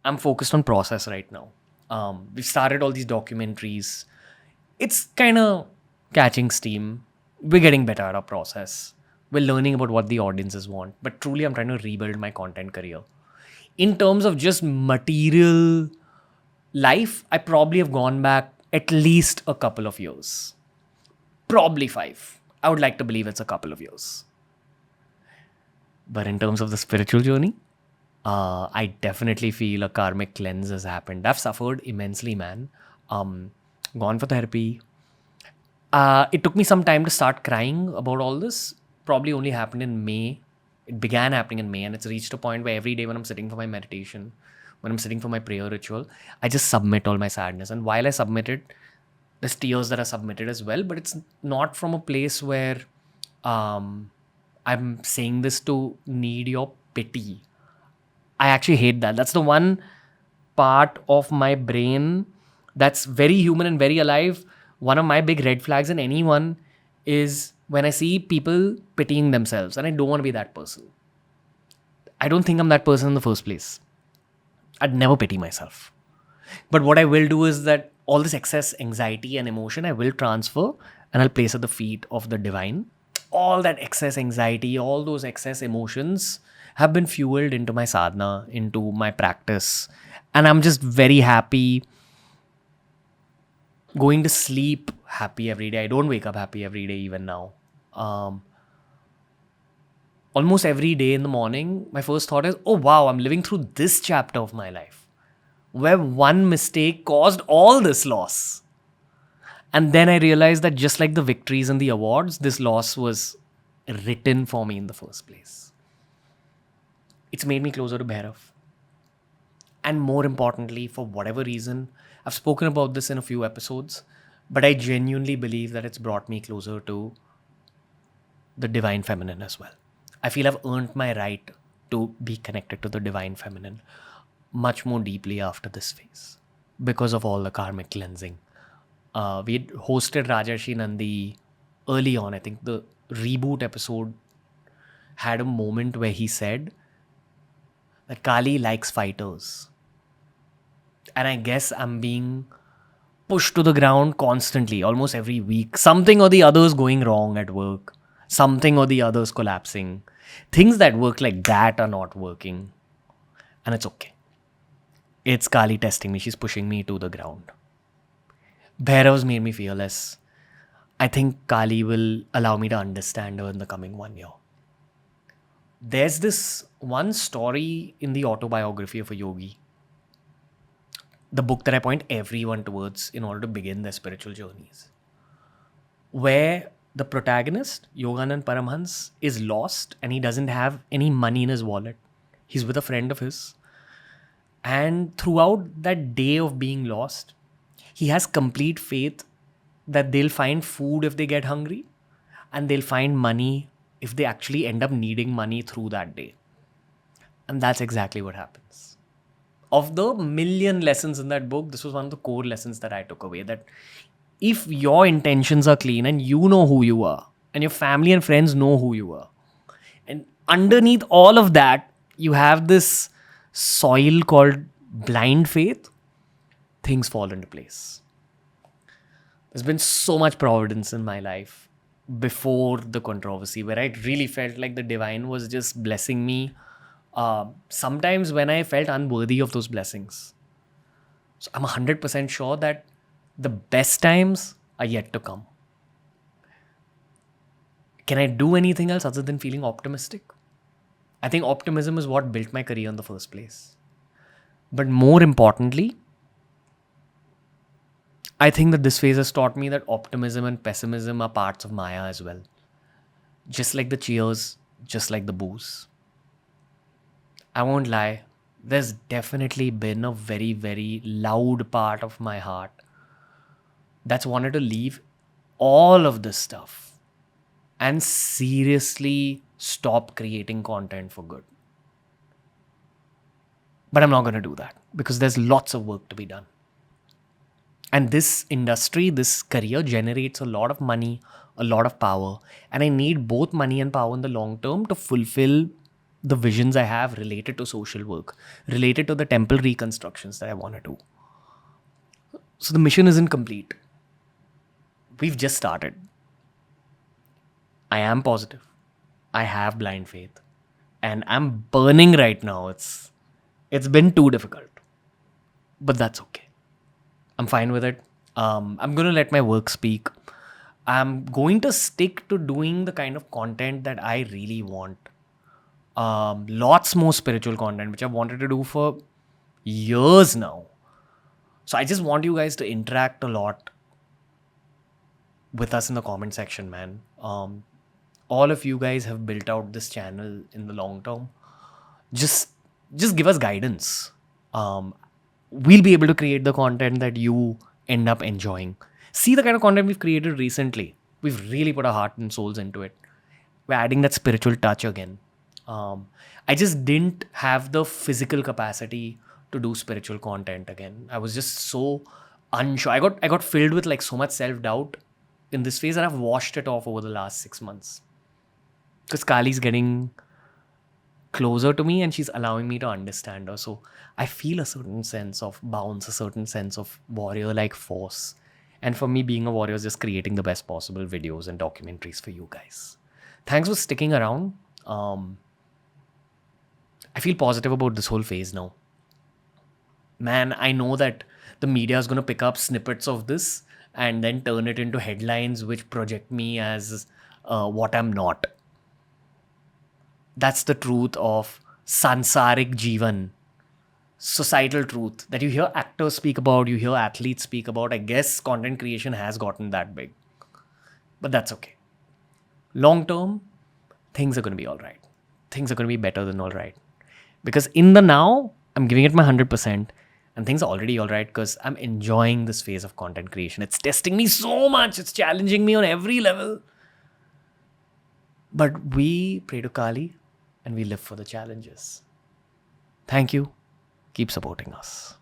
I'm focused on process right now. We've started all these documentaries. It's kind of catching steam. We're getting better at our process. We're learning about what the audiences want. But truly, I'm trying to rebuild my content career. In terms of just material life, I probably have gone back at least a couple of years. Probably 5. I would like to believe it's a couple of years. But in terms of the spiritual journey, I definitely feel a karmic cleanse has happened. I've suffered immensely, man. Gone for therapy. It took me some time to start crying about all this. Probably only happened in May. It began happening in May, and it's reached a point where every day when I'm sitting for my meditation, when I'm sitting for my prayer ritual, I just submit all my sadness. And while I submit it, there's tears that are submitted as well, but it's not from a place where I'm saying this to need your pity. I actually hate that. That's the one part of my brain that's very human and very alive. One of my big red flags in anyone is when I see people pitying themselves, and I don't want to be that person. I don't think I'm that person in the first place. I'd never pity myself. But what I will do is that all this excess anxiety and emotion I will transfer and I'll place at the feet of the divine. All that excess anxiety, all those excess emotions have been fueled into my sadhana, into my practice. And I'm just very happy going to sleep happy every day. I don't wake up happy every day even now. Almost every day in the morning, my first thought is, oh wow, I'm living through this chapter of my life where one mistake caused all this loss. And then I realized that just like the victories and the awards, this loss was written for me in the first place. It's made me closer to Bhairav. And more importantly, for whatever reason, I've spoken about this in a few episodes, but I genuinely believe that it's brought me closer to the divine feminine as well. I feel I've earned my right to be connected to the divine feminine much more deeply after this phase because of all the karmic cleansing. We had hosted Rajarshi Nandi early on. I think the reboot episode had a moment where he said that Kali likes fighters. And I guess I'm being pushed to the ground constantly, almost every week. Something or the other is going wrong at work. Something or the other is collapsing. Things that work like that are not working. And it's okay. It's Kali testing me. She's pushing me to the ground. Bhairav's made me fearless. I think Kali will allow me to understand her in the coming 1 year. There's this one story in the Autobiography of a Yogi, the book that I point everyone towards in order to begin their spiritual journeys, where the protagonist, Yoganand Paramhans, is lost and he doesn't have any money in his wallet. He's with a friend of his. And throughout that day of being lost, he has complete faith that they'll find food if they get hungry and they'll find money if they actually end up needing money through that day. And that's exactly what happens. Of the million lessons in that book, this was one of the core lessons that I took away, that if your intentions are clean and you know who you are and your family and friends know who you are, and underneath all of that, you have this soil called blind faith, things fall into place. There's been so much providence in my life before the controversy where I really felt like the divine was just blessing me. Sometimes when I felt unworthy of those blessings. So I'm 100% sure that the best times are yet to come. Can I do anything else other than feeling optimistic? I think optimism is what built my career in the first place. But more importantly, I think that this phase has taught me that optimism and pessimism are parts of Maya as well. Just like the cheers, just like the booze. I won't lie, there's definitely been a very, very loud part of my heart that's wanted to leave all of this stuff and seriously stop creating content for good. But I'm not going to do that because there's lots of work to be done. And this industry, this career generates a lot of money, a lot of power. And I need both money and power in the long term to fulfill the visions I have related to social work, related to the temple reconstructions that I want to do. So the mission isn't complete. We've just started. I am positive. I have blind faith. And I'm burning right now. It's been too difficult. But that's okay. I'm fine with it. I'm going to let my work speak. I'm going to stick to doing the kind of content that I really want. Lots more spiritual content, which I've wanted to do for years now. So I just want you guys to interact a lot with us in the comment section, man. All of you guys have built out this channel in the long term. Just give us guidance. We'll be able to create the content that you end up enjoying. See the kind of content we've created recently. We've really put our heart and souls into it. We're adding that spiritual touch again. I just didn't have the physical capacity to do spiritual content again. I was just so unsure. I got filled with like so much self-doubt in this phase, and I've washed it off over the last 6 months. Because Kali's getting closer to me and she's allowing me to understand her. So I feel a certain sense of bounce, a certain sense of warrior-like force. And for me, being a warrior is just creating the best possible videos and documentaries for you guys. Thanks for sticking around. I feel positive about this whole phase now. Man, I know that the media is going to pick up snippets of this and then turn it into headlines which project me as what I'm not. That's the truth of Sansarik Jeevan. Societal truth that you hear actors speak about, you hear athletes speak about. I guess content creation has gotten that big. But that's okay. Long term, things are going to be all right. Things are going to be better than all right. Because in the now, I'm giving it my 100%. And things are already all right because I'm enjoying this phase of content creation. It's testing me so much. It's challenging me on every level. But we pray to Kali and we live for the challenges. Thank you. Keep supporting us.